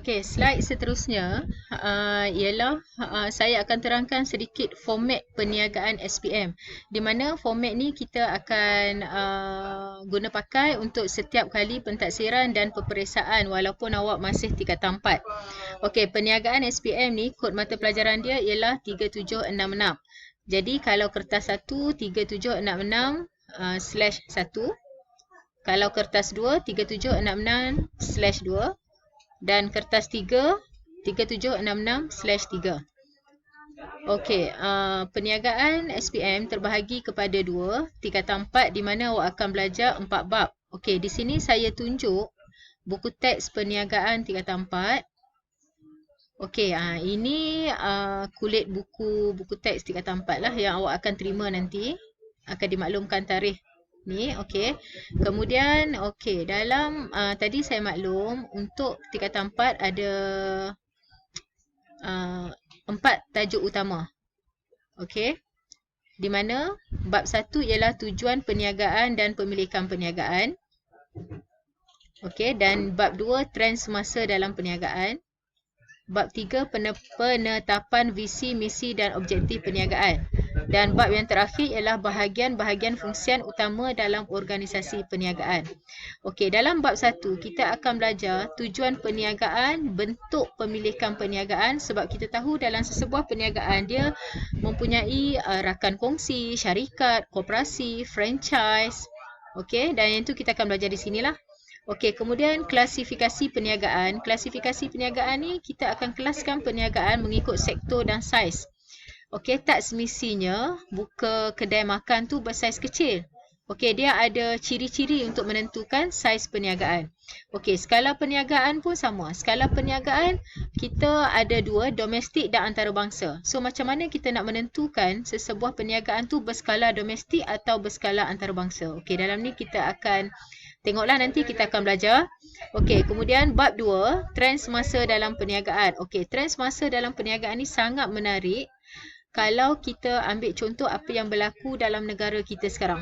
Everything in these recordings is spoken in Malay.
Okey, slide seterusnya ialah saya akan terangkan sedikit format perniagaan SPM. Di mana format ni kita akan guna pakai untuk setiap kali pentaksiran dan peperiksaan walaupun awak masih tingkatan 4. Okey, perniagaan SPM ni kod mata pelajaran dia ialah 3766. Jadi kalau kertas 1 3766/1, kalau kertas 2 3766/2 dan kertas 3 3766/3. Okey, perniagaan SPM terbahagi kepada 2, tingkatan 4 di mana awak akan belajar 4 bab. Okey, di sini saya tunjuk buku teks perniagaan tingkatan 4. Okey, ini kulit buku teks tingkatan 4 lah yang awak akan terima nanti. Akan dimaklumkan tarikh ni, okey. Kemudian, okey, dalam tadi saya maklum untuk tingkatan 4 ada 4 tajuk utama. Okey. Di mana bab 1 ialah tujuan perniagaan dan pemilikan perniagaan. Okey, dan bab 2 trend semasa dalam perniagaan. Bab 3 penetapan visi, misi dan objektif perniagaan. Dan bab yang terakhir ialah bahagian-bahagian fungsian utama dalam organisasi perniagaan. Okey, dalam bab 1 kita akan belajar tujuan perniagaan, bentuk pemilikan perniagaan sebab kita tahu dalam sesebuah perniagaan dia mempunyai rakan kongsi, syarikat, koperasi, franchise. Okey, dan yang itu kita akan belajar di sinilah. Okey, kemudian klasifikasi perniagaan. Klasifikasi perniagaan ni kita akan kelaskan perniagaan mengikut sektor dan saiz. Okey, tak semestinya buka kedai makan tu bersaiz kecil. Okey, dia ada ciri-ciri untuk menentukan saiz perniagaan. Okey, skala perniagaan pun sama. Skala perniagaan kita ada 2, domestik dan antarabangsa. So, macam mana kita nak menentukan sesebuah perniagaan tu berskala domestik atau berskala antarabangsa? Okey, dalam ni kita akan tengoklah nanti kita akan belajar. Okey, kemudian bab 2, trend semasa dalam perniagaan. Okey, trend semasa dalam perniagaan ni sangat menarik kalau kita ambil contoh apa yang berlaku dalam negara kita sekarang.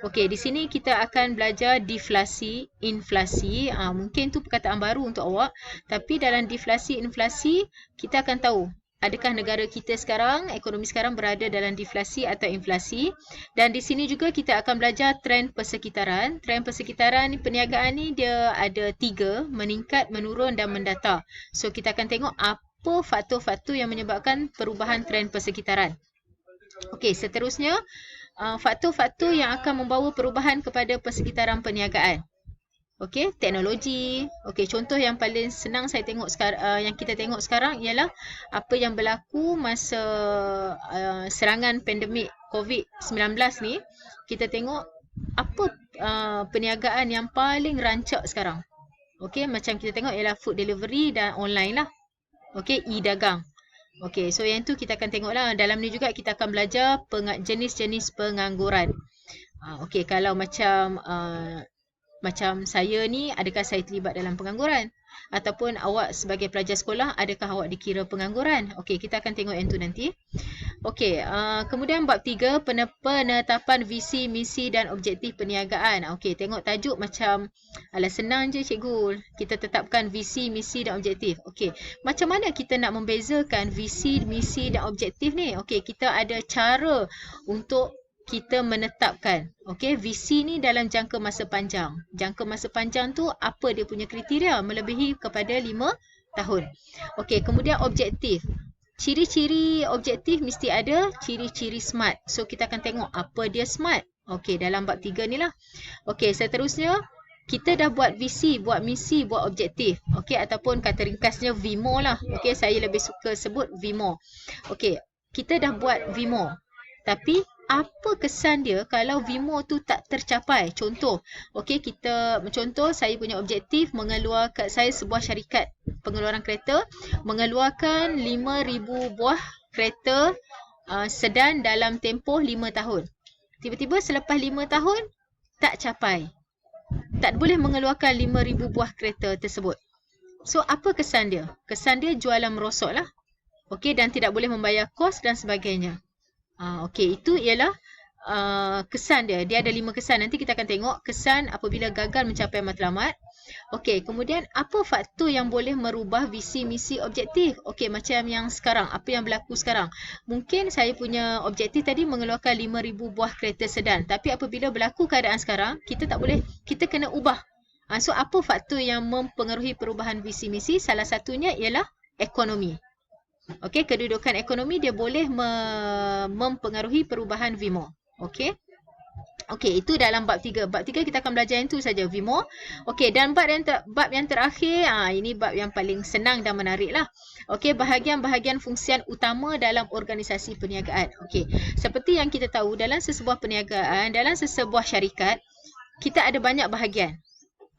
Okey, di sini kita akan belajar deflasi, inflasi. Mungkin tu perkataan baru untuk awak. Tapi dalam deflasi, inflasi, kita akan tahu adakah negara kita sekarang, ekonomi sekarang berada dalam deflasi atau inflasi. Dan di sini juga kita akan belajar trend persekitaran. Trend persekitaran perniagaan ni dia ada 3, meningkat, menurun dan mendata. So kita akan tengok apa faktor-faktor yang menyebabkan perubahan trend persekitaran. Okey, seterusnya faktor-faktor yang akan membawa perubahan kepada persekitaran perniagaan. Okey, teknologi. Okey, contoh yang paling senang saya tengok sekarang, yang kita tengok sekarang ialah apa yang berlaku masa serangan pandemik COVID-19 ni. Kita tengok apa perniagaan yang paling rancak sekarang. Okey, macam kita tengok ialah food delivery dan online lah. Okey, e-dagang. Okey, so yang tu kita akan tengoklah. Dalam ni juga kita akan belajar jenis-jenis pengangguran. Okey, kalau macam saya ni, adakah saya terlibat dalam pengangguran? Ataupun awak sebagai pelajar sekolah, adakah awak dikira pengangguran? Okey, kita akan tengok yang tu nanti. Okey, kemudian bab 3, penetapan visi, misi dan objektif perniagaan. Okey, tengok tajuk macam, alah senang je cikgu. Kita tetapkan visi, misi dan objektif. Okey, macam mana kita nak membezakan visi, misi dan objektif ni? Okey, kita ada cara untuk kita menetapkan. Okey, visi ni dalam jangka masa panjang. Jangka masa panjang tu apa dia punya kriteria? Melebihi kepada 5 tahun. Okey, kemudian objektif. Ciri-ciri objektif mesti ada ciri-ciri SMART. So kita akan tengok apa dia SMART. Okey, dalam bab 3 ni lah. Okey, seterusnya kita dah buat visi, buat misi, buat objektif. Okey, ataupun kata ringkasnya VIMO lah. Okey, saya lebih suka sebut VIMO. Okey, kita dah buat VIMO. Tapi apa kesan dia kalau VIMO tu tak tercapai? Contoh, okey, contoh saya punya objektif mengeluarkan, saya sebuah syarikat pengeluaran kereta, mengeluarkan 5,000 buah kereta sedan dalam tempoh 5 tahun. Tiba-tiba selepas 5 tahun tak capai. Tak boleh mengeluarkan 5,000 buah kereta tersebut. So apa kesan dia? Kesan dia jualan merosot lah. Okey, dan tidak boleh membayar kos dan sebagainya. Okey, itu ialah kesan dia. Dia ada 5 kesan. Nanti kita akan tengok kesan apabila gagal mencapai matlamat. Okey, kemudian apa faktor yang boleh merubah visi, misi, objektif? Okey, macam yang sekarang, apa yang berlaku sekarang. Mungkin saya punya objektif tadi mengeluarkan 5,000 buah kereta sedan. Tapi apabila berlaku keadaan sekarang, kita tak boleh, kita kena ubah. So, apa faktor yang mempengaruhi perubahan visi, misi? Salah satunya ialah ekonomi. Okey, kedudukan ekonomi dia boleh mempengaruhi perubahan VIMO. Okey. Okey, itu dalam bab 3. Bab 3 kita akan belajar yang tu saja, VIMO. Okey, dan bab yang terakhir, ini bab yang paling senang dan menarik lah. Okey, bahagian-bahagian fungsian utama dalam organisasi perniagaan. Okey, seperti yang kita tahu, dalam sesebuah perniagaan, dalam sesebuah syarikat, kita ada banyak bahagian.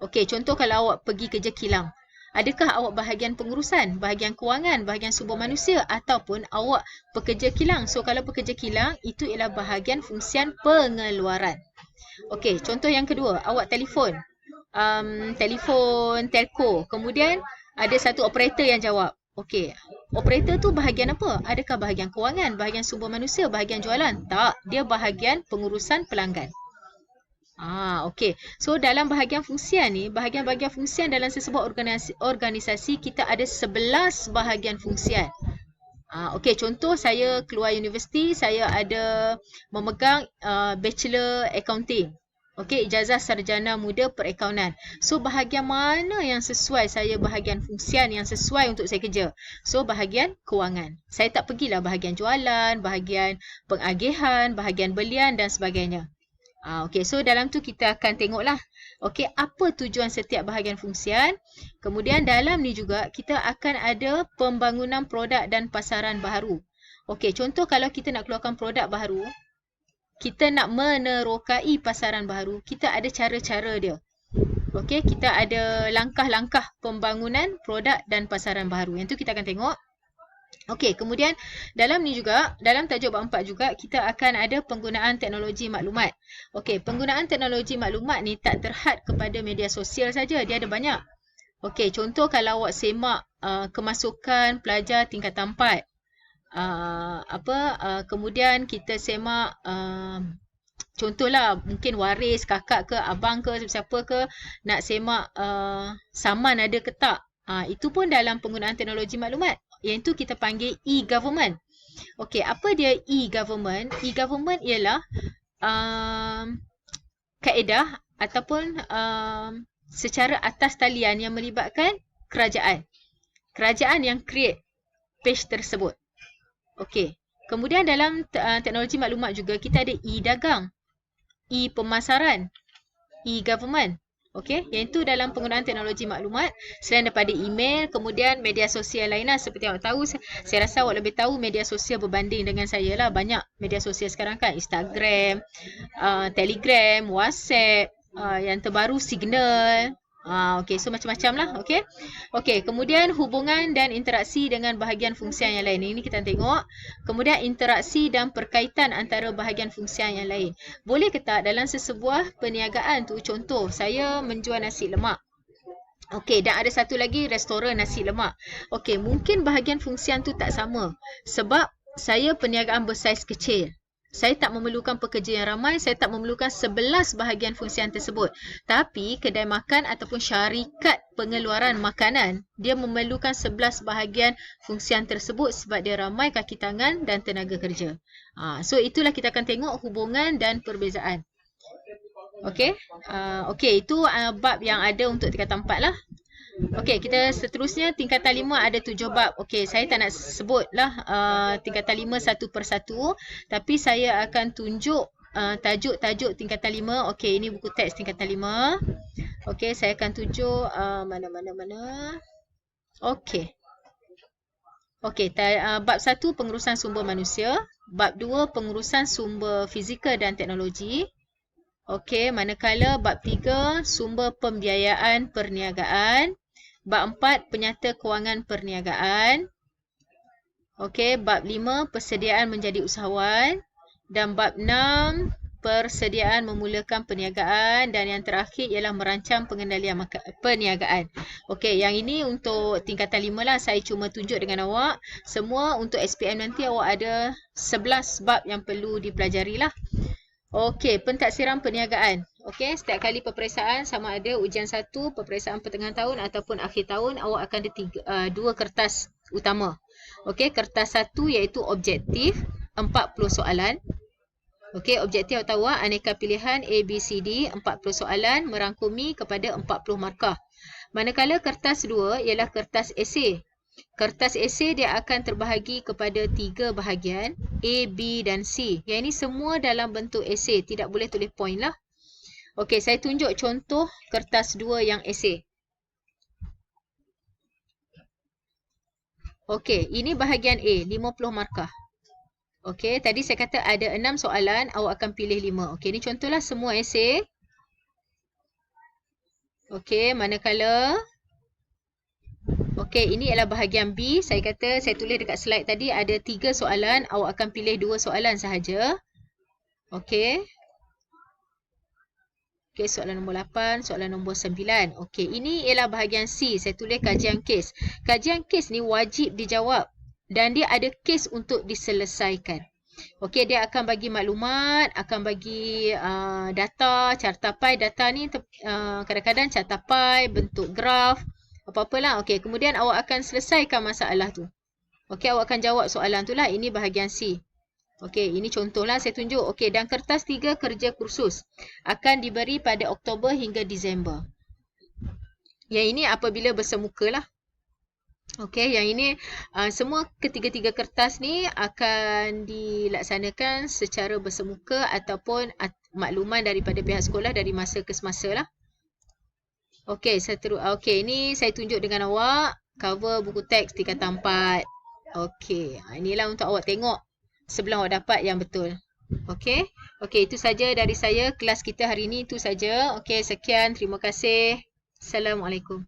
Okey, contoh kalau awak pergi kerja kilang. Adakah awak bahagian pengurusan, bahagian kewangan, bahagian sumber manusia ataupun awak pekerja kilang? So, kalau pekerja kilang, itu ialah bahagian fungsian pengeluaran. Okey, contoh yang kedua, awak telefon. Telefon telco. Kemudian, ada satu operator yang jawab. Okey, operator tu bahagian apa? Adakah bahagian kewangan, bahagian sumber manusia, bahagian jualan? Tak, dia bahagian pengurusan pelanggan. Okey. So, dalam bahagian fungsian ni, bahagian-bahagian fungsian dalam sesebuah organisasi kita ada 11 bahagian fungsian. Okey, contoh saya keluar universiti, saya ada memegang Bachelor Accounting. Okey, ijazah sarjana muda perakaunan. So, bahagian mana yang sesuai saya bahagian fungsian yang sesuai untuk saya kerja? So, bahagian kewangan. Saya tak pergilah bahagian jualan, bahagian pengagihan, bahagian belian dan sebagainya. Okey, so dalam tu kita akan tengoklah. Okey, apa tujuan setiap bahagian fungsian. Kemudian dalam ni juga kita akan ada pembangunan produk dan pasaran baharu. Okey, contoh kalau kita nak keluarkan produk baharu, kita nak menerokai pasaran baharu, kita ada cara-cara dia. Okey, kita ada langkah-langkah pembangunan produk dan pasaran baharu. Yang tu kita akan tengok. Okey, kemudian dalam ni juga, dalam tajuk bab 4 juga, kita akan ada penggunaan teknologi maklumat. Okey, penggunaan teknologi maklumat ni tak terhad kepada media sosial saja, dia ada banyak. Okey, contoh kalau awak semak kemasukan pelajar tingkatan 4. Kemudian kita semak contohlah mungkin waris, kakak ke, abang ke, siapa ke nak semak saman ada ke tak. Itu pun dalam penggunaan teknologi maklumat. Yang itu kita panggil e-government. Okey, apa dia e-government? E-government ialah kaedah ataupun secara atas talian yang melibatkan kerajaan. Kerajaan yang create page tersebut. Okey. Kemudian dalam teknologi maklumat juga kita ada e-dagang, e-pemasaran, e-government. Okey, yang itu dalam penggunaan teknologi maklumat. Selain daripada email, kemudian media sosial lainnya seperti awak tahu, saya rasa awak lebih tahu media sosial berbanding dengan saya lah. Banyak media sosial sekarang kan, Instagram, Telegram, WhatsApp, yang terbaru Signal. Okey, so macam-macam lah. Okey. Okey, kemudian hubungan dan interaksi dengan bahagian fungsian yang lain. Ini kita tengok. Kemudian interaksi dan perkaitan antara bahagian fungsian yang lain. Boleh ke tak dalam sesebuah perniagaan tu, contoh saya menjual nasi lemak. Okey, dan ada satu lagi restoran nasi lemak. Okey, mungkin bahagian fungsian tu tak sama. Sebab saya perniagaan bersaiz kecil. Saya tak memerlukan pekerja yang ramai, saya tak memerlukan 11 bahagian fungsian tersebut. Tapi kedai makan ataupun syarikat pengeluaran makanan, dia memerlukan 11 bahagian fungsian tersebut sebab dia ramai kaki tangan dan tenaga kerja. So itulah kita akan tengok hubungan dan perbezaan. Okey. Okey, itu bab yang ada untuk tingkatan 4 lah. Okey, kita seterusnya tingkatan 5 ada 7 bab. Okey, saya tak nak sebutlah tingkatan 5 satu persatu, tapi saya akan tunjuk tajuk-tajuk tingkatan 5. Okey, ini buku teks tingkatan 5. Okey, saya akan tunjuk mana. Okey. Okey, bab 1 pengurusan sumber manusia, bab 2 pengurusan sumber fizikal dan teknologi. Okey, manakala bab 3 sumber pembiayaan perniagaan. Bab 4 penyata kewangan perniagaan. Okey, bab 5 persediaan menjadi usahawan. Dan bab 6 persediaan memulakan perniagaan. Dan yang terakhir ialah merancang pengendalian perniagaan. Okey, yang ini untuk tingkatan 5 lah. Saya cuma tunjuk dengan awak. Semua untuk SPM nanti awak ada 11 bab yang perlu dipelajari lah. Okey, pentaksiran perniagaan. Okey, setiap kali peperiksaan sama ada ujian 1, peperiksaan pertengahan tahun ataupun akhir tahun, awak akan ada 2 kertas utama. Okey, kertas 1 iaitu objektif, 40 soalan. Okey, objektif atau awak aneka pilihan A, B, C, D, 40 soalan merangkumi kepada 40 markah. Manakala kertas 2 ialah kertas esei. Kertas esei dia akan terbahagi kepada 3 bahagian, A, B dan C. Yang ini semua dalam bentuk esei, tidak boleh tulis point lah. Okey, saya tunjuk contoh kertas 2 yang esei. Okey, ini bahagian A, 50 markah. Okey, tadi saya kata ada 6 soalan, awak akan pilih 5. Okey, ini contohlah semua esei. Okey, manakala okey, ini ialah bahagian B. Saya kata, saya tulis dekat slide tadi ada 3 soalan, awak akan pilih 2 soalan sahaja. Okey. Okey, soalan nombor 8, soalan nombor 9. Okey, ini ialah bahagian C. Saya tulis kajian kes. Kajian kes ni wajib dijawab dan dia ada kes untuk diselesaikan. Okey, dia akan bagi maklumat, akan bagi data, carta pie. Data ni kadang-kadang carta pie, bentuk graf, apa-apalah. Okey, kemudian awak akan selesaikan masalah tu. Okey, awak akan jawab soalan tu lah. Ini bahagian C. Okey, ini contohlah saya tunjuk. Okey, dan kertas 3 kerja kursus akan diberi pada Oktober hingga Disember. Yang ini apabila bersemuka lah. Okey, yang ini semua ketiga-tiga kertas ni akan dilaksanakan secara bersemuka ataupun makluman daripada pihak sekolah dari masa ke semasa lah. Okey, okey, ini saya tunjuk dengan awak cover buku teks tingkatan 4. Okey, inilah untuk awak tengok sebelum awak dapat yang betul. Okey. Okey, itu saja dari saya. Kelas kita hari ini itu saja. Okey, sekian. Terima kasih. Assalamualaikum.